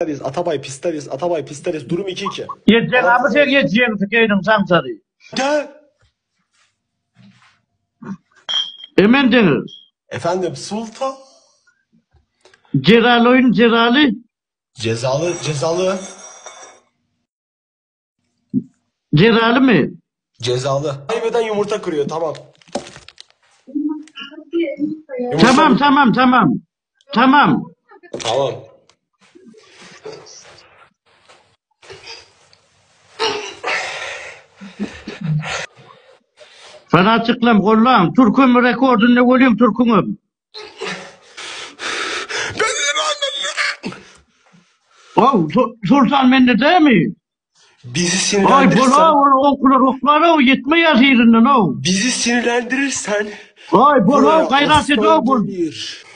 Atabay Pistaris, Atabay Pistaris. Durum 2-2. Yedeceksin abi sen yedeceksin fikirdim Sansarı. De. Hemen denir. Efendim Sultan. Ceralı oyun ceralı. Cezalı, cezalı. Ceralı mı? Cezalı. Kaybeden yumurta kırıyor, tamam. Tamam tamam tamam. Tamam. Tamam. Sana açıklam kollam. Türk'üm rekordunu koyayım Türk'üm. Oh, Sultan bende değil mi? Bizi Ay sinirlendirirsen. bana okları o yetme yaz yerinden o. Bizi sinirlendirirsen. Ay bana buraya gayret et o. aslan gelir.